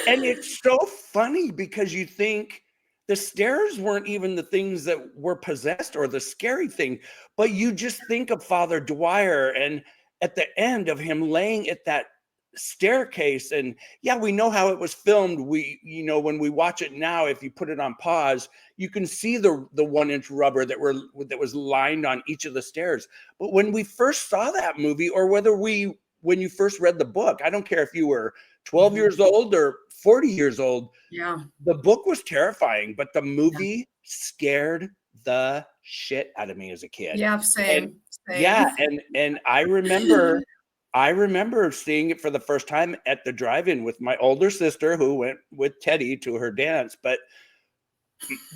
And it's so funny because you think the stairs weren't even the things that were possessed or the scary thing, but you just think of Father Dwyer and at the end of him laying at that staircase. And yeah, we know how it was filmed. You know, when we watch it now, if you put it on pause, you can see the 1-inch rubber that was lined on each of the stairs. But when we first saw that movie, or when you first read the book, I don't care if you were 12 years old or 40 years old. Yeah. The book was terrifying, but the movie scared the shit out of me as a kid. Yeah, same. Yeah, and I remember seeing it for the first time at the drive-in with my older sister who went with Teddy to her dance. But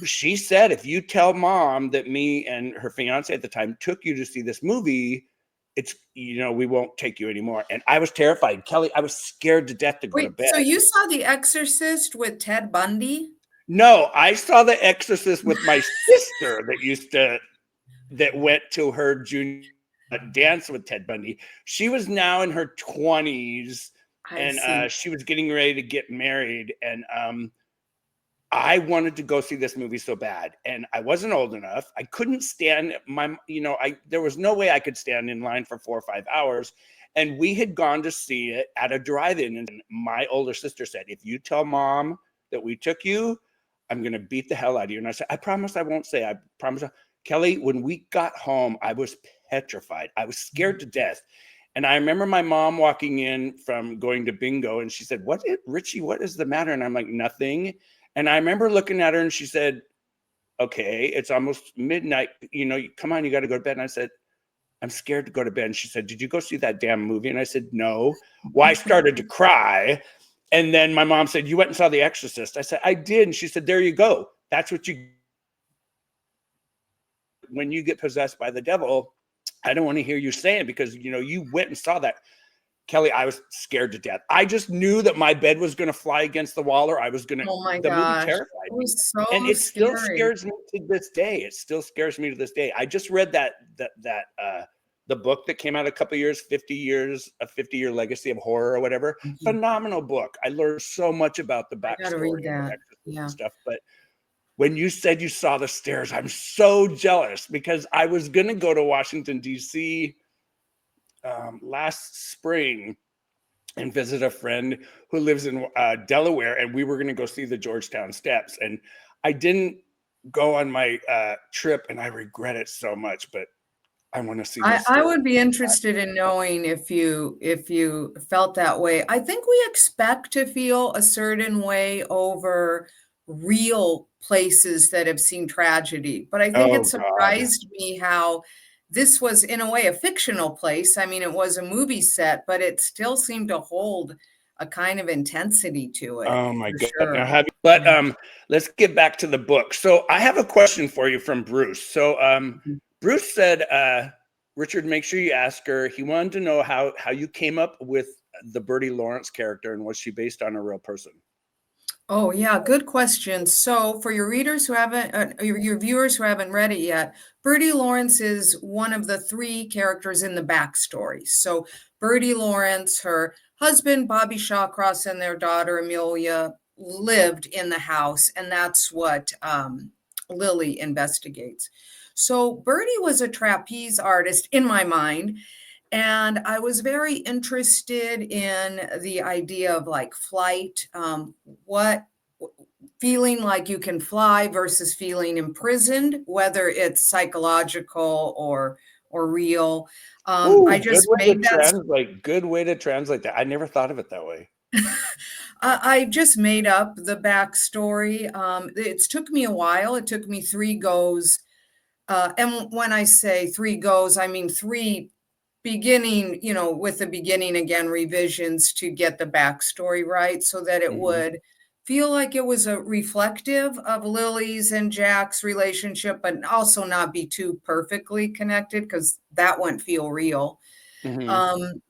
she said, if you tell mom that me and her fiance at the time took you to see this movie, it's, we won't take you anymore. And I was terrified. Kelly, I was scared to death to go to Wait, so bed. you saw The Exorcist with Ted Bundy? No, I saw The Exorcist with my sister that went to her junior dance with Ted Bundy. She was now in her 20s, I and see. she was getting ready to get married. And I wanted to go see this movie so bad, and I wasn't old enough. I couldn't stand there was no way I could stand in line for 4 or 5 hours. And we had gone to see it at a drive-in, and my older sister said, if you tell mom that we took you, I'm going to beat the hell out of you. And I said, I promise I won't say. I promise. Kelly, when we got home, I was petrified. I was scared to death. And I remember my mom walking in from going to bingo, and she said, Richie, what is the matter? And I'm like, nothing. And I remember looking at her, and she said, okay, it's almost midnight. Come on, you got to go to bed. And I said, I'm scared to go to bed. And she said, did you go see that damn movie? And I said, no. Well, I started to cry. And then my mom said, you went and saw The Exorcist. I said, I did. And she said, there you go. That's what when you get possessed by the devil, I don't want to hear you saying, because, you went and saw that. Kelly, I was scared to death. I just knew that my bed was going to fly against the wall, or I was going to, Oh my the movie gosh. terrified It me. was so And it still scary. scares me to this day. It still scares me to this day. I just read the book that came out a couple years, 50 years, a 50-year legacy of horror or whatever. Mhm. Phenomenal book. I learned so much about the I gotta read backstory of that. Exorcist Yeah. and stuff. But when you said you saw the stairs, I'm so jealous, because I was going to go to Washington, D.C. Last spring and visit a friend who lives in Delaware, and we were going to go see the Georgetown Steps. And I didn't go on my trip, and I regret it so much, but I want to see this. I would be interested in knowing if you felt that way. I think we expect to feel a certain way over real places that have seen tragedy, but I think it Oh God. surprised me how this was in a way a fictional place. I mean, it was a movie set, but it still seemed to hold a kind of intensity to it, Oh my for God. sure. Now but Yeah. let's get back to the book. So I have a question for you from Bruce. So Bruce said, Richard, make sure you ask her. He wanted to know how you came up with the Bertie Lawrence character, and was she based on a real person? Oh, yeah, good question. So, for your readers who haven't, your viewers who haven't read it yet, Bertie Lawrence is one of the three characters in the backstory. So, Bertie Lawrence, her husband, Bobby Shawcross, and their daughter, Amelia, lived in the house, and that's what Lily investigates. So, Bertie was a trapeze artist in my mind, and I was very interested in the idea of like flight, what feeling like you can fly versus feeling imprisoned, whether it's psychological or real. I Ooh, good just way to made that. translate. Good way to translate that. I never thought of it that way. I just made up the backstory. It's took me a while. It took me three goes. And when I say three goes, I mean three beginning, with the beginning again, revisions to get the backstory right so that it Mhm. would feel like it was a reflective of Lily's and Jack's relationship, but also not be too perfectly connected because that wouldn't feel real. Mhm. Um,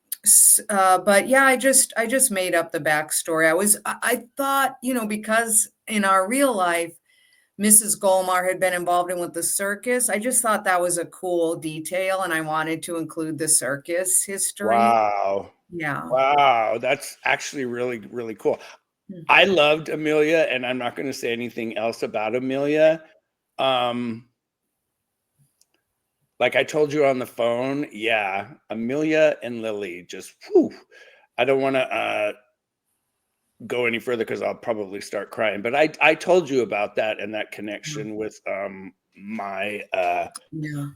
but yeah, I just made up the backstory. I thought, because in our real life, Mrs. Golmar had been involved in with the circus. I just thought that was a cool detail, and I wanted to include the circus history. Wow. Yeah. Wow. That's actually really, really cool. Hmm. I loved Amelia, and I'm not going to say anything else about Amelia. Um, like I told you on the phone, yeah, Amelia and Lily just, whew, I don't want to go any further because I'll probably start crying. But I told you about that and that connection with my Yeah.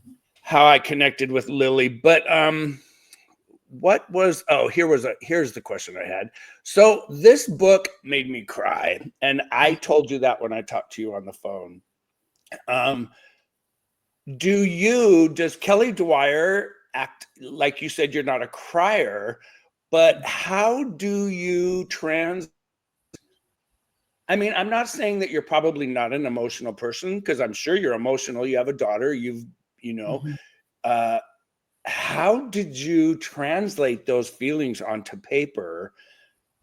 how I connected with Lily. But what was here's the question I had. So this book made me cry, and I told you that when I talked to you on the phone. Um, does Kelly Dwyer act like, you said you're not a crier, but how do you I mean, I'm not saying that you're probably not an emotional person, because I'm sure you're emotional. You have a daughter, you know, Mhm. uh, how did you translate those feelings onto paper?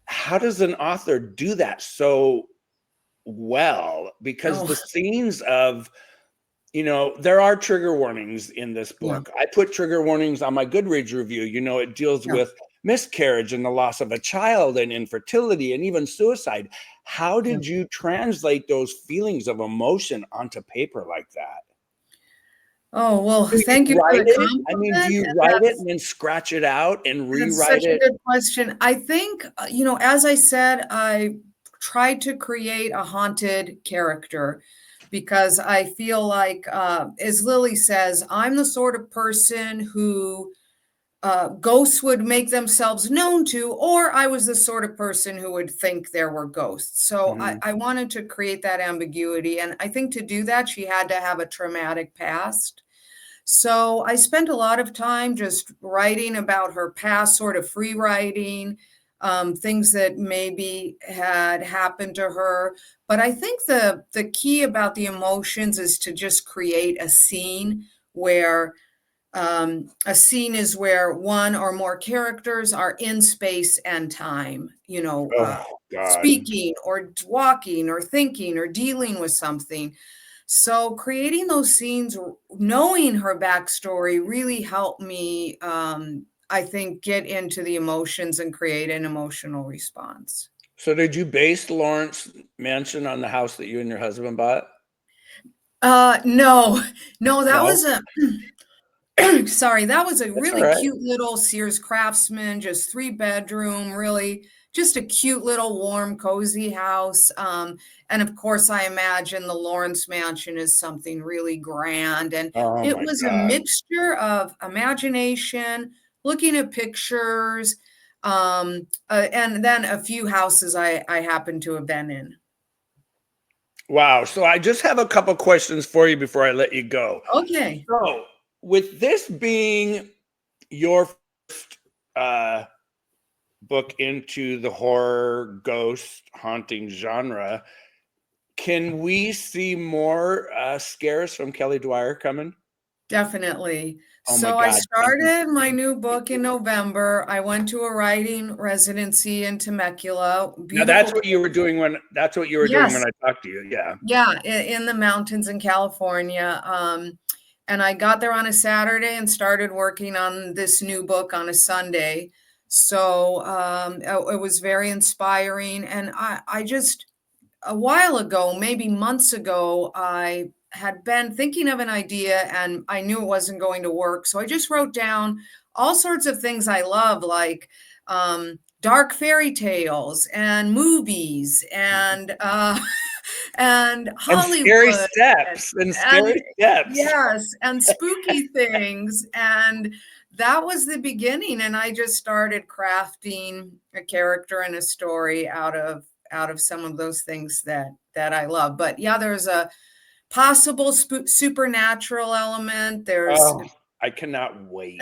How does an author do that so well? Because Oh, the scenes of, there are trigger warnings in this yeah, book. I put trigger warnings on my Goodreads review. It deals yeah, with miscarriage and the loss of a child and infertility and even suicide. How yeah. did you translate those feelings of emotion onto paper like that? Oh, well, Do thank you you for write the it? I mean, do compliment, you and write it and then scratch it out and that's rewrite such a it? good question. I think, as I said, I tried to create a haunted character because I feel like, as Lily says, I'm the sort of person who ghosts would make themselves known to, or I was the sort of person who would think there were ghosts. So I, Mhm. I wanted to create that ambiguity. And I think to do that, she had to have a traumatic past. So I spent a lot of time just writing about her past, sort of free writing, things that maybe had happened to her. But I think the key about the emotions is to just create a scene where a scene is where one or more characters are in space and time, Oh, God. speaking or walking or thinking or dealing with something. So creating those scenes, knowing her backstory really helped me, I think, get into the emotions and create an emotional response. So did you base Lawrence Mansion on the house that you and your husband bought? No, no, that No? was a sorry, that was a That's all really right. cute little Sears Craftsman, just 3 bedroom, really just a cute little warm, cozy house. And of course, I imagine the Lawrence Mansion is something really grand. And Oh it my was a God. mixture of imagination, looking at pictures, and then a few houses I happen to have been in. Wow. So I just have a couple questions for you before I let you go. Okay, So, with this being your first uh, book into the horror, ghost, haunting genre, can we see more scares from Kelly Dwyer coming? definitely. Oh my So I God. Thank you. started my new Thank book in you. November. I went to a writing residency in Temecula. Now Beautiful. that's what you were doing when Yes. I talked to you. Yeah. Yeah, in the mountains in California. And I got there on a Saturday and started working on this new book on a Sunday. So it was very inspiring. And I just, a while ago, maybe months ago, I had been thinking of an idea and I knew it wasn't going to work. So I just wrote down all sorts of things I love, like dark fairy tales and movies and And scary Hollywood steps and and scary steps. yes, and spooky things. And that was the beginning. And I just started crafting a character and a story out of some of those things that I love. But yeah, there's a possible supernatural element. There's Oh, I cannot wait.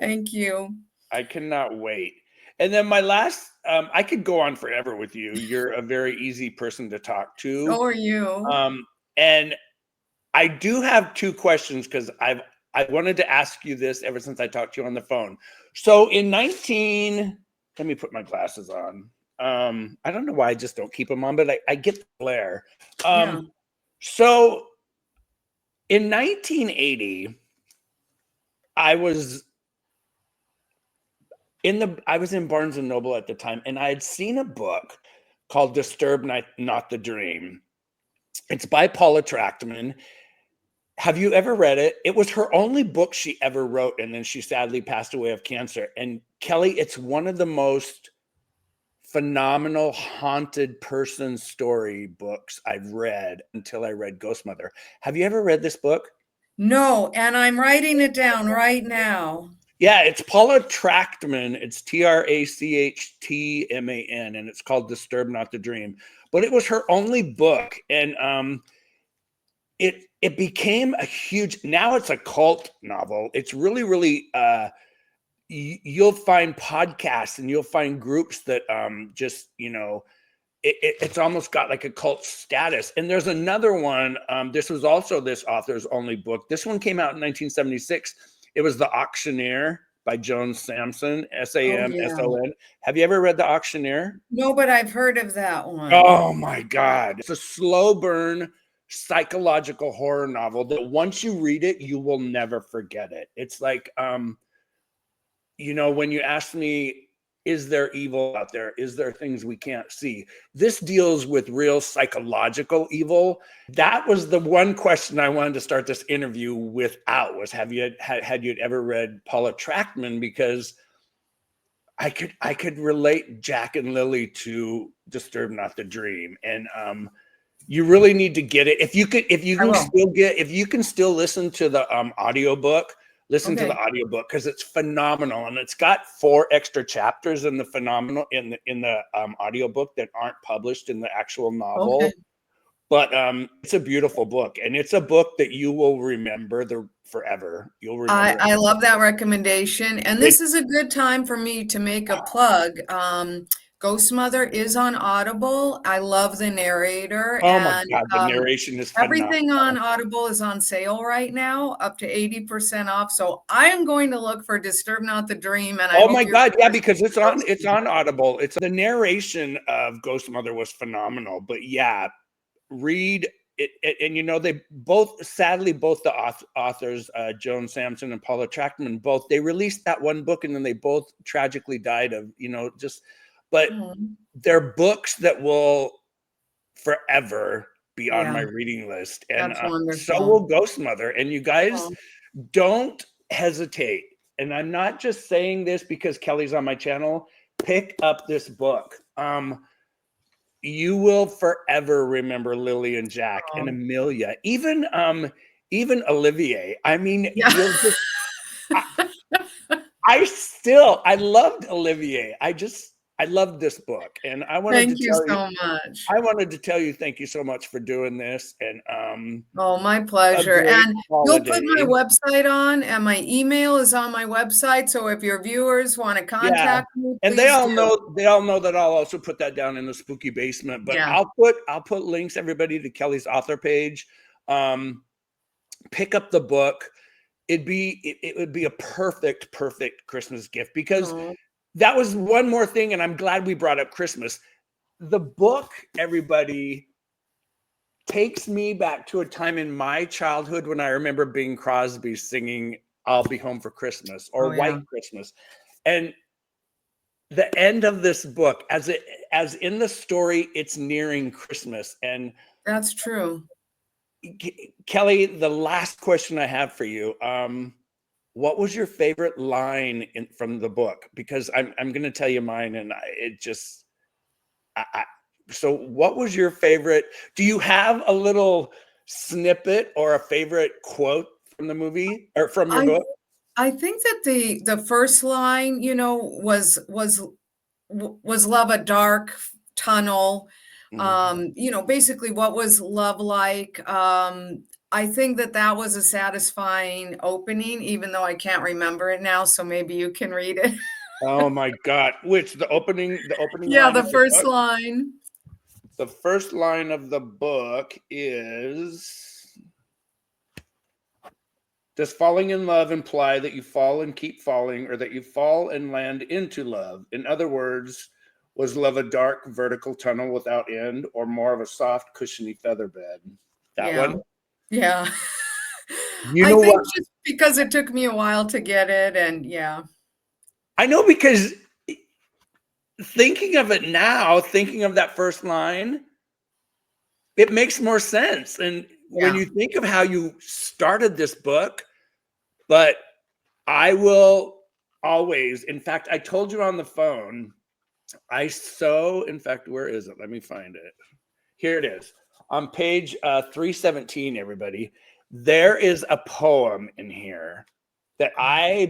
thank you. I cannot wait. And then my last, I could go on forever with you. You're a very easy person to talk to. So are you. And I do have two questions because I wanted to ask you this ever since I talked to you on the phone. So in 19, let me put my glasses on. I don't know why I just don't keep them on, but I get the glare. Yeah. So in 1980, I was I was in Barnes and Noble at the time, and I had seen a book called Disturb Not the Dream. It's by Paula Trachtman. Have you ever read it? It was her only book she ever wrote, and then she sadly passed away of cancer. And Kelly, it's one of the most phenomenal haunted person story books I've read until I read Ghost Mother. Have you ever read this book? No, and I'm writing it down right now. Yeah, it's Paula Trachtman. It's Trachtman, and it's called Disturb Not the Dream. But it was her only book, and it became a huge. Now it's a cult novel. It's really, really. You'll find podcasts and you'll find groups that just it's almost got like a cult status. And there's another one. This was also this author's only book. This one came out in 1976. It was The Auctioneer by Joan Samson, Oh, yeah. Samson. Have you ever read The Auctioneer? No, but I've heard of that one. Oh my God. It's a slow burn psychological horror novel that once you read it, you will never forget it. It's like, when you ask me, is there evil out there? Is there things we can't see? This deals with real psychological evil. That was the one question I wanted to start this interview without was, had you ever read Paula Trachtman? Because I could relate Jack and Lily to Disturb Not the Dream. And you really need to get it. If you can still listen to the audiobook, listen to the audiobook, because it's phenomenal. And it's got 4 extra chapters in the audiobook that aren't published in the actual novel. Okay. But it's a beautiful book, and it's a book that you will remember forever. You'll remember. I love that recommendation, and this is a good time for me to make a plug. Ghost Mother is on Audible. I love the narrator. Oh my God, the narration is phenomenal. Everything on Audible is on sale right now, up to 80% off. So I'm going to look for Disturb Not the Dream. And oh my God, yeah, because it's on Audible. It's the narration of Ghost Mother was phenomenal. But yeah, read it, and they both, sadly, both the authors, Joan Samson and Paula Trachtman, they released that one book, and then they both tragically died of but they're books that will forever be on my reading list. And so will Ghost Mother. And you guys don't hesitate. And I'm not just saying this because Kelly's on my channel. Pick up this book. You will forever remember Lily and Jack and Amelia, even Olivier. I mean, you'll just, I loved Olivier. I loved this book, and I wanted I wanted to tell you thank you so much for doing this. And my pleasure. And you'll put my website on, and my email is on my website. So if your viewers want to contact me, and they all know that I'll also put that down in the spooky basement. But I'll put links, everybody, to Kelly's author page. Pick up the book. It would be a perfect Christmas gift, because that was one more thing, and I'm glad we brought up Christmas. The book, everybody, takes me back to a time in my childhood when I remember Bing Crosby singing "I'll Be Home for Christmas" or "White Christmas," and the end of this book, as in the story, it's nearing Christmas, and that's true. Kelly, the last question I have for you. What was your favorite line from the book? Because I'm going to tell you mine, and so what was your favorite? Do you have a little snippet or a favorite quote from the movie or from your book? I think that the first line, was love a dark tunnel? Basically, what was love like? I think that was a satisfying opening, even though I can't remember it now. So maybe you can read it. Oh my God! Which the opening? Yeah, the first line. The first line of the book is: does falling in love imply that you fall and keep falling, or that you fall and land into love? In other words, was love a dark vertical tunnel without end, or more of a soft, cushiony feather bed? That one. Yeah. I think just because it took me a while to get it, and I know, because thinking of it now, thinking of that first line, it makes more sense. And when you think of how you started this book, but I will always, in fact, I told you on the phone, in fact, where is it? Let me find it. Here it is. On page 317, everybody, there is a poem in here that I'll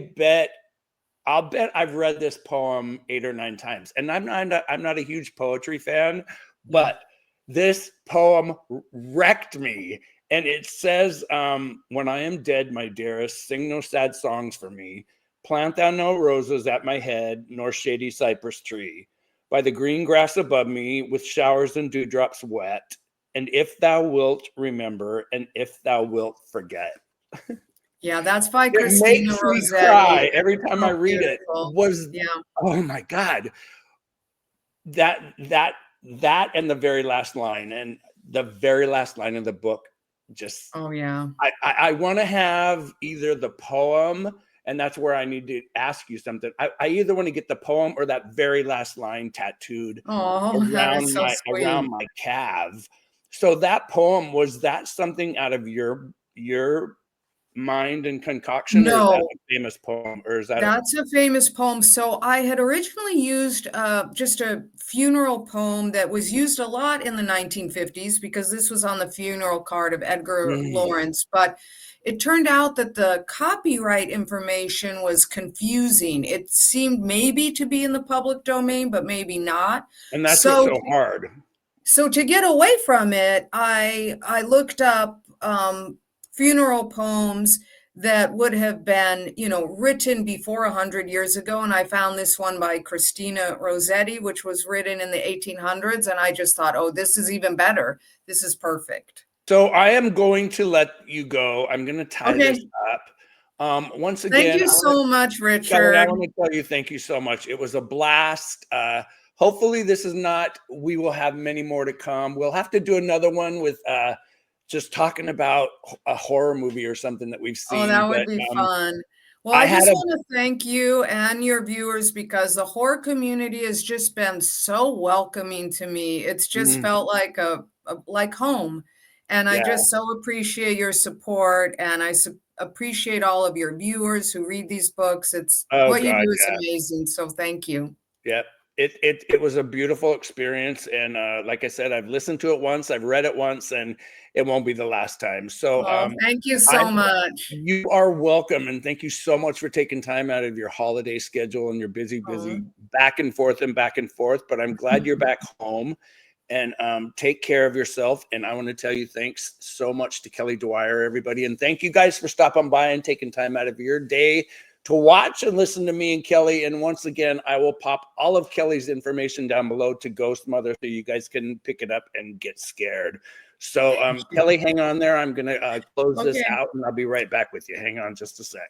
bet I've read this poem 8 or 9 times. And I'm not a huge poetry fan, but this poem wrecked me. And it says, when I am dead, my dearest, sing no sad songs for me. Plant thou no roses at my head, nor shady cypress tree. by the green grass above me, with showers and dewdrops wet. And if thou wilt remember, and if thou wilt forget. Yeah, that's by It Christina makes me Rossetti. cry every time I So read it. beautiful. Was Yeah. Oh my God. That and the very last line, and the very last line of the book, just Oh, yeah. I want to have either the poem, and that's where I need to ask you something. I either want to get the poem or that very last line tattooed Oh, that is so around sweet. my calf. So that poem, was that something out of your mind and concoction, or is that No, a famous poem, or is that a that's a famous poem. So I had originally used just a funeral poem that was used a lot in the 1950s because this was on the funeral card of Edgar Mm. Lawrence. But it turned out that the copyright information was confusing. It seemed maybe to be in the public domain, but maybe not. And that's what's So so hard. So to get away from it, I looked up funeral poems that would have been, written before 100 years ago, and I found this one by Christina Rossetti, which was written in the 1800s, and I just thought, oh, this is even better. This is perfect. So I am going to let you go. I'm going to tie this Okay. up. Once Thank again, you so much, Kelly, I Richard. want to tell you thank you so much. It was a blast. Hopefully this is not, we will have many more to come. We'll have to do another one with just talking about a horror movie or something that we've Oh, seen. that would But be fun. Well, I I had just a, want to thank you and your viewers because the horror community has just been so welcoming to me. It's just mm, felt like like home. And I yeah. just so appreciate your support and appreciate all of your viewers who read these books. It's Oh what you God, do is yeah. amazing. So thank you. Yep. It was a beautiful experience, and like I said, I've listened to it once, I've read it once, and it won't be the last time. So Oh, thank you I so much. you are welcome, and thank you so much for taking time out of your holiday schedule and your busy Oh. back and forth and back and forth. But I'm glad you're back home, and take care of yourself. And I want to tell you thanks so much to Kelly Dwyer, everybody, and thank you guys for stopping by and taking time out of your day to watch and listen to me and Kelly. And once again, I will pop all of Kelly's information down below to Ghost Mother so you guys can pick it up and get scared. So Kelly, hang on there. I'm gonna close this Okay. out, and I'll be right back with you. Hang on just a sec.